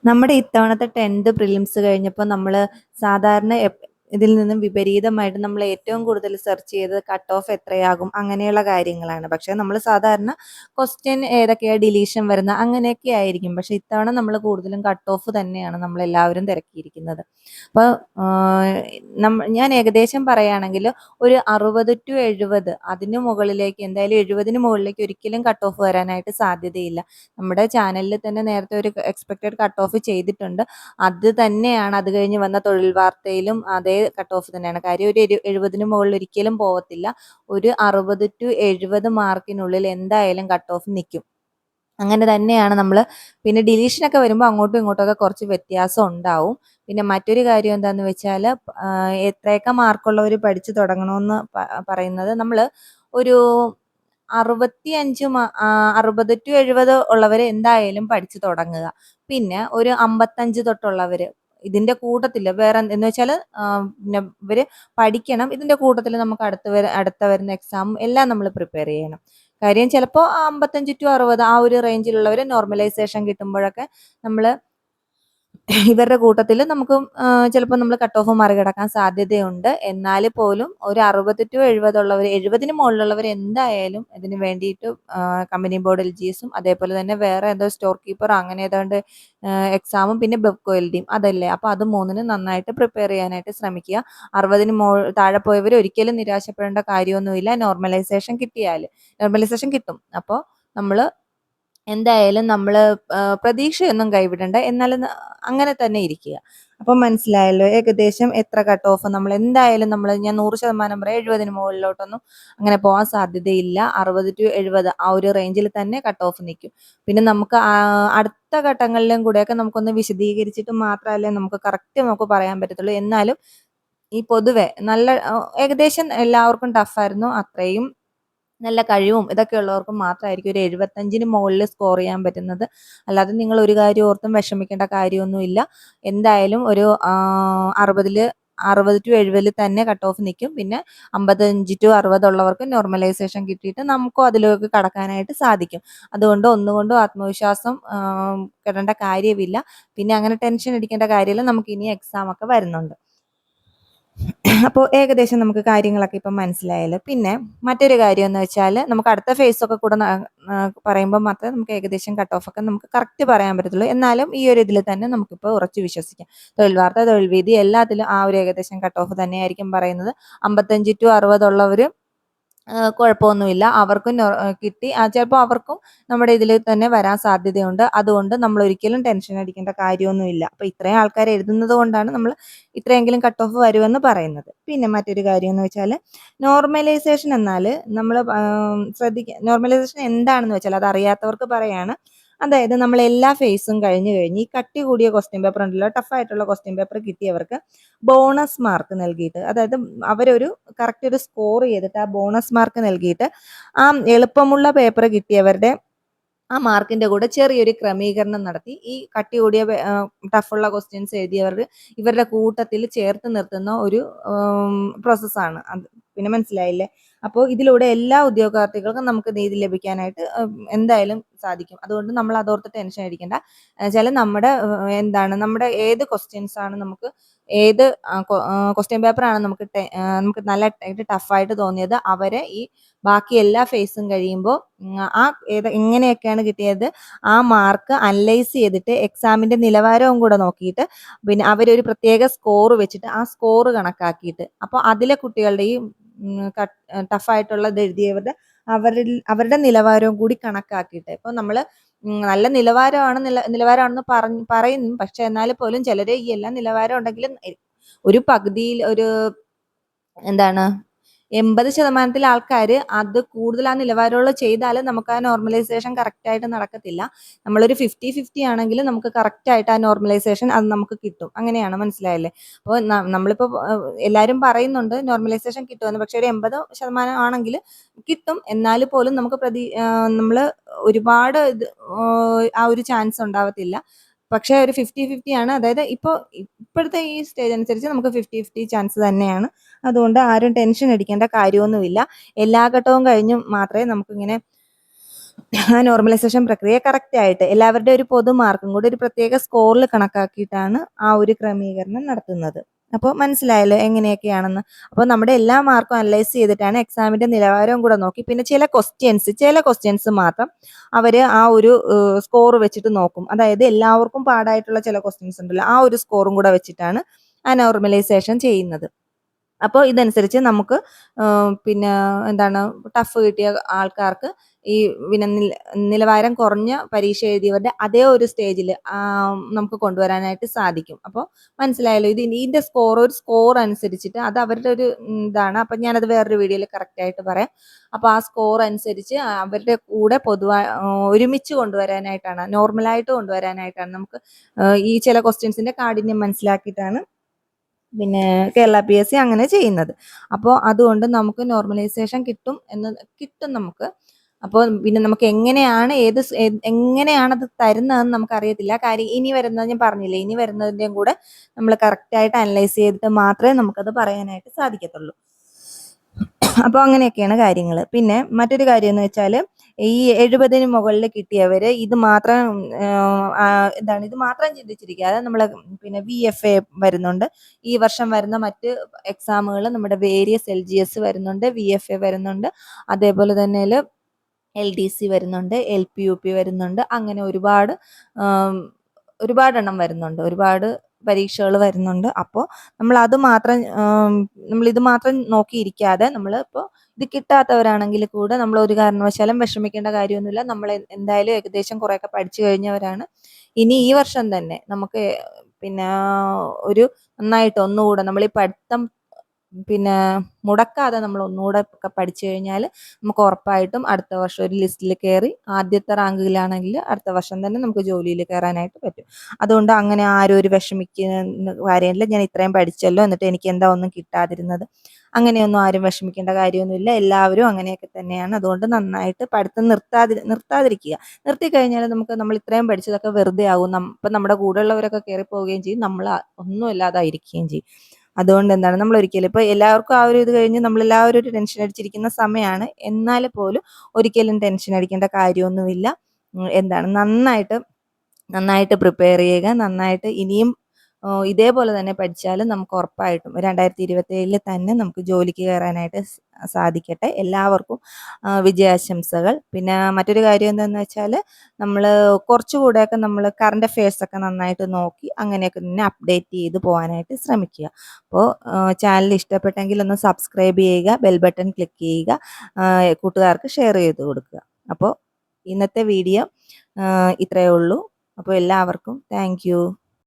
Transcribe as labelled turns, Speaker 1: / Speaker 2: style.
Speaker 1: നമ്മുടെ ഇത്തവണത്തെ 10th prelims കഴിഞ്ഞപ്പോൾ നമ്മൾ സാധാരണ ഇതിൽ നിന്നും വിപരീതമായിട്ട് നമ്മൾ ഏറ്റവും കൂടുതൽ സെർച്ച് ചെയ്തത് കട്ട് ഓഫ് എത്രയാകും അങ്ങനെയുള്ള കാര്യങ്ങളാണ്. പക്ഷേ നമ്മൾ സാധാരണ ക്വസ്റ്റ്യൻ ഏതൊക്കെയാണ് ഡിലീഷൻ വരുന്ന അങ്ങനെയൊക്കെ ആയിരിക്കും. പക്ഷേ ഇത്തവണ നമ്മൾ കൂടുതലും കട്ട് ഓഫ് തന്നെയാണ് നമ്മളെല്ലാവരും തിരക്കിയിരിക്കുന്നത്. അപ്പോൾ ഞാൻ ഏകദേശം പറയുകയാണെങ്കിൽ ഒരു 60-70 അതിന് മുകളിലേക്ക് എന്തായാലും 70-ന് മുകളിലേക്ക് ഒരിക്കലും കട്ട് ഓഫ് വരാനായിട്ട് സാധ്യതയില്ല. നമ്മുടെ ചാനലിൽ തന്നെ നേരത്തെ ഒരു എക്സ്പെക്റ്റഡ് കട്ട് ഓഫ് ചെയ്തിട്ടുണ്ട്. അത് തന്നെയാണ് അത് കഴിഞ്ഞ് വന്ന തൊഴിൽ വാർത്തയിലും അതേ കട്ട് ഓഫ് തന്നെയാണ്. കാര്യം ഒരു 70-ന് മുകളിൽ ഒരിക്കലും പോകത്തില്ല. ഒരു 60-70 മാർക്കിനുള്ളിൽ എന്തായാലും കട്ട് ഓഫ് നിൽക്കും. അങ്ങനെ തന്നെയാണ് നമ്മൾ പിന്നെ ഡിലീഷനൊക്കെ വരുമ്പോൾ അങ്ങോട്ടും ഇങ്ങോട്ടൊക്കെ കുറച്ച് വ്യത്യാസം ഉണ്ടാവും. പിന്നെ മറ്റൊരു കാര്യം എന്താണെന്ന് വെച്ചാൽ എത്രയൊക്കെ മാർക്കുള്ളവർ പഠിച്ചു തുടങ്ങണമെന്ന് പറയുന്നത് നമ്മൾ ഒരു 60-70 ഉള്ളവർ എന്തായാലും പഠിച്ചു തുടങ്ങുക. പിന്നെ ഒരു 55 തൊട്ടുള്ളവർ ഇതിൻ്റെ കൂട്ടത്തിൽ വേറെ എന്ന് വെച്ചാൽ പിന്നെ ഇവർ പഠിക്കണം. ഇതിൻ്റെ കൂട്ടത്തിൽ നമുക്ക് അടുത്ത വരുന്ന എക്സാമും എല്ലാം നമ്മൾ പ്രിപ്പയർ ചെയ്യണം. കാര്യം ചിലപ്പോൾ 55-60 ആ ഒരു റേഞ്ചിലുള്ളവർ നോർമലൈസേഷൻ കിട്ടുമ്പോഴൊക്കെ നമ്മൾ ഇവരുടെ കൂട്ടത്തിൽ നമുക്ക് ചിലപ്പോൾ നമ്മൾ കട്ട് ഓഫ് മറികടക്കാൻ സാധ്യതയുണ്ട്. എന്നാൽ പോലും ഒരു 60-70 ഉള്ളവർ 70-ന് മുകളിലുള്ളവർ എന്തായാലും ഇതിന് വേണ്ടിയിട്ട് കമ്പനി ബോർഡ് LGSും അതേപോലെ തന്നെ വേറെ ഏതോ സ്റ്റോർ കീപ്പർ അങ്ങനെ ഏതാണ്ട് എക്സാമും പിന്നെ ബെവ്കോ LDയും അതല്ലേ. അപ്പോൾ അത് മൂന്നിനും നന്നായിട്ട് പ്രിപ്പയർ ചെയ്യാനായിട്ട് ശ്രമിക്കുക. 60-ന് താഴെ പോയവർ ഒരിക്കലും നിരാശപ്പെടേണ്ട കാര്യമൊന്നുമില്ല. നോർമലൈസേഷൻ കിട്ടും. അപ്പോൾ നമ്മൾ എന്തായാലും നമ്മൾ പ്രതീക്ഷയൊന്നും കൈവിടണ്ട. എന്നാലും അങ്ങനെ തന്നെ ഇരിക്കുക. അപ്പം മനസ്സിലായല്ലോ ഏകദേശം എത്ര കട്ട് ഓഫ് നമ്മൾ എന്തായാലും ഞാൻ 100% പറയാം 70-ന് മുകളിലോട്ടൊന്നും അങ്ങനെ പോകാൻ സാധ്യതയില്ല. 60-70 ആ ഒരു റേഞ്ചിൽ തന്നെ കട്ട് ഓഫ് നിൽക്കും. പിന്നെ നമുക്ക് അടുത്ത ഘട്ടങ്ങളിലും കൂടെയൊക്കെ നമുക്കൊന്ന് വിശദീകരിച്ചിട്ട് മാത്രമല്ലേ നമുക്ക് കറക്റ്റ് നമുക്ക് പറയാൻ പറ്റത്തുള്ളൂ. എന്നാലും ഈ പൊതുവെ നല്ല ഏകദേശം എല്ലാവർക്കും ടഫായിരുന്നു. അത്രയും നല്ല കഴിവും ഇതൊക്കെ ഉള്ളവർക്ക് മാത്രമായിരിക്കും ഒരു 75-ന് മുകളിൽ സ്കോർ ചെയ്യാൻ പറ്റുന്നത്. അല്ലാതെ നിങ്ങൾ ഒരു കാര്യം ഓർത്തും വിഷമിക്കേണ്ട കാര്യമൊന്നുമില്ല. എന്തായാലും ഒരു 60-70 തന്നെ കട്ട് ഓഫ് നിൽക്കും. പിന്നെ 55-60 ഉള്ളവർക്ക് നോർമലൈസേഷൻ കിട്ടിയിട്ട് നമുക്കും അതിലേക്ക് കടക്കാനായിട്ട് സാധിക്കും. അതുകൊണ്ട് ഒന്നുകൊണ്ടും ആത്മവിശ്വാസം കെടേണ്ട കാര്യമില്ല. പിന്നെ അങ്ങനെ ടെൻഷൻ അടിക്കേണ്ട കാര്യമില്ല. നമുക്ക് ഇനി എക്സാം ഒക്കെ വരുന്നുണ്ട്. അപ്പോൾ ഏകദേശം നമുക്ക് കാര്യങ്ങളൊക്കെ ഇപ്പം മനസ്സിലായല്ലോ. പിന്നെ മറ്റൊരു കാര്യം എന്ന് വെച്ചാൽ നമുക്ക് അടുത്ത ഫേസൊക്കെ കൂടെ പറയുമ്പോൾ മാത്രമേ നമുക്ക് ഏകദേശം കട്ട് ഓഫ് ഒക്കെ നമുക്ക് കറക്റ്റ് പറയാൻ പറ്റത്തുള്ളൂ. എന്നാലും ഈ ഒരു ഇതിൽ തന്നെ നമുക്കിപ്പോൾ ഉറച്ച് വിശ്വസിക്കാം. തൊഴിൽ വാർത്ത, തൊഴിൽ വീതി എല്ലാത്തിലും ആ ഒരു ഏകദേശം കട്ട് ഓഫ് തന്നെയായിരിക്കും പറയുന്നത്. 55-60 ഉള്ളവർ കുഴപ്പമൊന്നുമില്ല. അവർക്കും കിട്ടി. ചിലപ്പോൾ അവർക്കും നമ്മുടെ ഇതിൽ തന്നെ വരാൻ സാധ്യതയുണ്ട്. അതുകൊണ്ട് നമ്മൾ ഒരിക്കലും ടെൻഷൻ അടിക്കേണ്ട കാര്യമൊന്നുമില്ല. അപ്പോൾ ഇത്രയും ആൾക്കാർ എഴുതുന്നത് കൊണ്ടാണ് നമ്മൾ ഇത്രയെങ്കിലും കട്ട് ഓഫ് വരുമെന്ന് പറയുന്നത്. പിന്നെ മറ്റൊരു കാര്യം എന്ന് വെച്ചാൽ നോർമലൈസേഷൻ എന്നാൽ നമ്മൾ നോർമലൈസേഷൻ എന്താണെന്ന് വെച്ചാൽ അത് അറിയാത്തവർക്ക് പറയാണ്. അതായത് നമ്മൾ എല്ലാ ഫേസും കഴിഞ്ഞ് ഈ കട്ടി കൂടിയ ക്വസ്റ്റ്യൻ പേപ്പർ ഉണ്ടല്ലോ, ടഫായിട്ടുള്ള ക്വസ്റ്റ്യൻ പേപ്പർ കിട്ടിയവർക്ക് ബോണസ് മാർക്ക് നൽകിയിട്ട്, അതായത് അവരൊരു കറക്റ്റ് ഒരു സ്കോർ ചെയ്തിട്ട് ആ ബോണസ് മാർക്ക് നൽകിയിട്ട് ആ എളുപ്പമുള്ള പേപ്പർ കിട്ടിയവരുടെ ആ മാർക്കിന്റെ കൂടെ ചെറിയൊരു ക്രമീകരണം നടത്തി ഈ കട്ടി കൂടിയ ടഫുള്ള ക്വസ്റ്റ്യൻസ് ഇവരുടെ കൂട്ടത്തിൽ ചേർത്ത് നിർത്തുന്ന ഒരു പ്രോസസ്സാണ് അത്. പിന്നെ മനസ്സിലായില്ലേ? അപ്പോൾ ഇതിലൂടെ എല്ലാ ഉദ്യോഗാർത്ഥികൾക്കും നമുക്ക് നീതി ലഭിക്കാനായിട്ട് എന്തായാലും സാധിക്കും. അതുകൊണ്ട് നമ്മൾ അതോർത്ത് ടെൻഷൻ അടിക്കേണ്ട. ചില നമ്മുടെ ഏത് ക്വസ്റ്റ്യൻസ് ആണ് നമുക്ക് ഏത് ക്വസ്റ്റ്യൻ പേപ്പറാണ് നമുക്ക് നല്ല ടഫായിട്ട് തോന്നിയത് അവരെ ഈ ബാക്കി എല്ലാ ഫേസും കഴിയുമ്പോൾ എങ്ങനെയൊക്കെയാണ് കിട്ടിയത് ആ മാർക്ക് അനലൈസ് ചെയ്തിട്ട് എക്സാമിന്റെ നിലവാരവും കൂടെ നോക്കിയിട്ട് പിന്നെ അവരൊരു പ്രത്യേക സ്കോർ വെച്ചിട്ട് ആ സ്കോർ കണക്കാക്കിയിട്ട് അപ്പോൾ അതിലെ കുട്ടികളുടെ ഈ ടഫായിട്ടുള്ളത് എഴുതിയവരുടെ അവരുടെ നിലവാരവും കൂടി കണക്കാക്കിയിട്ട് ഇപ്പോൾ നമ്മൾ നല്ല നിലവാരമാണെന്ന് പറയുന്നു. പക്ഷെ എന്നാൽ പോലും ചിലർ ഈ എല്ലാ നിലവാരം ഉണ്ടെങ്കിലും ഒരു പകുതിയിൽ ഒരു 80% ആൾക്കാർ അത് കൂടുതൽ ആ നിലവാരമുള്ള ചെയ്താൽ നമുക്ക് ആ നോർമലൈസേഷൻ കറക്റ്റായിട്ട് നടക്കത്തില്ല. നമ്മളൊരു 50-50 ആണെങ്കിൽ നമുക്ക് കറക്റ്റായിട്ട് ആ നോർമലൈസേഷൻ അത് നമുക്ക് കിട്ടും. അങ്ങനെയാണ്, മനസ്സിലായല്ലേ? അപ്പോൾ നമ്മളിപ്പോൾ എല്ലാവരും പറയുന്നുണ്ട് നോർമലൈസേഷൻ കിട്ടുമെന്ന്. പക്ഷേ ഒരു 80% ആണെങ്കിൽ കിട്ടും. എന്നാൽ പോലും നമുക്ക് നമ്മൾ ഒരുപാട് ആ ഒരു ചാൻസ് ഉണ്ടാവത്തില്ല. പക്ഷേ ഒരു 50-50 ആണ്. അതായത് ഇപ്പോഴത്തെ ഈ സ്റ്റേജ് അനുസരിച്ച് നമുക്ക് 50-50 ചാൻസ് തന്നെയാണ്. അതുകൊണ്ട് ആരും ടെൻഷൻ അടിക്കേണ്ട കാര്യമൊന്നുമില്ല. എല്ലാ ഘട്ടവും കഴിഞ്ഞ് മാത്രമേ നമുക്കിങ്ങനെ ആ നോർമലൈസേഷൻ പ്രക്രിയ കറക്റ്റായിട്ട് എല്ലാവരുടെ ഒരു പൊതു മാർക്കും കൂടി ഒരു പ്രത്യേക സ്കോറിൽ കണക്കാക്കിയിട്ടാണ് ആ ഒരു ക്രമീകരണം നടത്തുന്നത്. അപ്പോൾ മനസ്സിലായല്ലോ എങ്ങനെയൊക്കെയാണെന്ന്. അപ്പോൾ നമ്മുടെ എല്ലാ മാർക്കും അനലൈസ് ചെയ്തിട്ടാണ് എക്സാമിന്റെ നിലവാരവും കൂടെ നോക്കി പിന്നെ ചില ക്വസ്റ്റ്യൻസ് മാത്രം അവർ ആ ഒരു സ്കോർ വെച്ചിട്ട് നോക്കും. അതായത് എല്ലാവർക്കും പാടായിട്ടുള്ള ചില ക്വസ്റ്റ്യൻസ് ഉണ്ടല്ലോ ആ ഒരു സ്കോറും കൂടെ വെച്ചിട്ടാണ് ആ നോർമലൈസേഷൻ ചെയ്യുന്നത്. അപ്പോൾ ഇതനുസരിച്ച് നമുക്ക് പിന്നെ എന്താണ് ടഫ് കിട്ടിയ ആൾക്കാർക്ക് ഈ പിന്നെ നിലവാരം കുറഞ്ഞ പരീക്ഷ എഴുതിയവരുടെ അതേ ഒരു സ്റ്റേജിൽ നമുക്ക് കൊണ്ടുവരാനായിട്ട് സാധിക്കും. അപ്പോൾ മനസ്സിലായല്ലോ ഇതിൻ്റെ ഒരു സ്കോർ അനുസരിച്ചിട്ട് അത് അവരുടെ ഒരു ഇതാണ്. അപ്പം ഞാനത് വേറൊരു വീഡിയോയിൽ കറക്റ്റായിട്ട് പറയാം. അപ്പോൾ ആ സ്കോർ അനുസരിച്ച് അവരുടെ കൂടെ പൊതുവായി ഒരുമിച്ച് കൊണ്ടുവരാനായിട്ടാണ് നോർമലായിട്ട് കൊണ്ടുവരാനായിട്ടാണ് നമുക്ക് ഈ ചില ക്വസ്റ്റ്യൻസിൻ്റെ കാഠിന്യം മനസ്സിലാക്കിയിട്ടാണ് പിന്നെ കേരള PSC അങ്ങനെ ചെയ്യുന്നത്. അപ്പോൾ അതുകൊണ്ട് നമുക്ക് നോർമലൈസേഷൻ കിട്ടും നമുക്ക്. അപ്പോൾ പിന്നെ നമുക്ക് എങ്ങനെയാണത് തരുന്നതെന്ന് നമുക്കറിയത്തില്ല. കാര്യം ഇനി വരുന്നത് ഞാൻ പറഞ്ഞില്ലേ ഇനി വരുന്നതിൻ്റെയും കൂടെ നമ്മൾ കറക്റ്റായിട്ട് അനലൈസ് ചെയ്തിട്ട് മാത്രമേ നമുക്കത് പറയാനായിട്ട് സാധിക്കത്തുള്ളൂ. അപ്പോൾ അങ്ങനെയൊക്കെയാണ് കാര്യങ്ങൾ. പിന്നെ മറ്റൊരു കാര്യം എന്ന് വെച്ചാൽ ഈ 70-ന് മുകളിൽ കിട്ടിയവർ ഇത് മാത്രം ഇത് മാത്രം ചിന്തിച്ചിരിക്കാതെ നമ്മൾ പിന്നെ VFA വരുന്നുണ്ട്. ഈ വർഷം വരുന്ന മറ്റ് എക്സാമുകൾ നമ്മുടെ വേരിയസ് LGS വരുന്നുണ്ട്, VFA വരുന്നുണ്ട്, അതേപോലെ തന്നെ LDC വരുന്നുണ്ട്, LPUP വരുന്നുണ്ട്. അങ്ങനെ ഒരുപാടെണ്ണം വരുന്നുണ്ട്. ഒരുപാട് പരീക്ഷകൾ വരുന്നുണ്ട്. അപ്പോൾ നമ്മളിത് മാത്രം നോക്കിയിരിക്കാതെ ഇപ്പോൾ ഇത് കിട്ടാത്തവരാണെങ്കിൽ കൂടെ നമ്മൾ ഒരു കാരണവശാലും വിഷമിക്കേണ്ട കാര്യമൊന്നുമില്ല. നമ്മൾ എന്തായാലും ഏകദേശം കുറേയൊക്കെ പഠിച്ചു കഴിഞ്ഞവരാണ്. ഇനി ഈ വർഷം തന്നെ നമുക്ക് പിന്നെ ഒരു നന്നായിട്ട് ഒന്നുകൂടെ നമ്മളീ പഠിത്തം പിന്നെ മുടക്കാതെ നമ്മൾ ഒന്നുകൂടെ ഒക്കെ പഠിച്ചു കഴിഞ്ഞാൽ നമുക്ക് ഉറപ്പായിട്ടും അടുത്ത വർഷം ഒരു ലിസ്റ്റിൽ കയറി ആദ്യത്തെ റാങ്കിലാണെങ്കിൽ അടുത്ത വർഷം തന്നെ നമുക്ക് ജോലിയിൽ കയറാനായിട്ട് പറ്റും. അതുകൊണ്ട് അങ്ങനെ ആരും ഒരു വിഷമിക്കുന്ന കാര്യമില്ല. ഞാൻ ഇത്രയും പഠിച്ചല്ലോ എന്നിട്ട് എനിക്ക് എന്താ ഒന്നും കിട്ടാതിരുന്നത്, അങ്ങനെയൊന്നും ആരും വിഷമിക്കേണ്ട കാര്യമൊന്നുമില്ല. എല്ലാവരും അങ്ങനെയൊക്കെ തന്നെയാണ്. അതുകൊണ്ട് നന്നായിട്ട് പഠിത്തം നിർത്താതിരിക്കുക. നിർത്തിക്കഴിഞ്ഞാൽ നമ്മൾ ഇത്രയും പഠിച്ചതൊക്കെ വെറുതെ ആകും. ഇപ്പം നമ്മുടെ കൂടെയുള്ളവരൊക്കെ കയറിപ്പോവുകയും ചെയ്യും, നമ്മൾ ഒന്നും ഇല്ലാതായിരിക്കുകയും ചെയ്യും. അതുകൊണ്ട് നമ്മൾ ഒരിക്കലും ഇപ്പോൾ എല്ലാവർക്കും ആ ഒരു ഇത് കഴിഞ്ഞ് നമ്മളെല്ലാവരും ഒരു ടെൻഷൻ അടിച്ചിരിക്കുന്ന സമയമാണ്. എന്നാൽ പോലും ഒരിക്കലും ടെൻഷൻ അടിക്കേണ്ട കാര്യമൊന്നുമില്ല. നന്നായിട്ട് പ്രിപ്പയർ ചെയ്യുക. നന്നായിട്ട് ഇനിയും ഇതേപോലെ തന്നെ പഠിച്ചാലും നമുക്ക് ഉറപ്പായിട്ടും 2027 തന്നെ നമുക്ക് ജോലിക്ക് കയറാനായിട്ട് സാധിക്കട്ടെ. എല്ലാവർക്കും വിജയാശംസകൾ. പിന്നെ മറ്റൊരു കാര്യം എന്താണെന്ന് വെച്ചാൽ നമ്മൾ കുറച്ചുകൂടെയൊക്കെ നമ്മൾ കറണ്ട് അഫെയർസൊക്കെ നന്നായിട്ട് നോക്കി അങ്ങനെയൊക്കെ തന്നെ അപ്ഡേറ്റ് ചെയ്ത് പോകാനായിട്ട് ശ്രമിക്കുക. അപ്പോൾ ചാനൽ ഇഷ്ടപ്പെട്ടെങ്കിൽ ഒന്ന് സബ്സ്ക്രൈബ് ചെയ്യുക, ബെൽ ബട്ടൺ ക്ലിക്ക് ചെയ്യുക, കൂട്ടുകാർക്ക് ഷെയർ ചെയ്ത് കൊടുക്കുക. അപ്പോൾ ഇന്നത്തെ വീഡിയോ ഇത്രയേ ഉള്ളൂ. അപ്പോൾ എല്ലാവർക്കും താങ്ക് യു.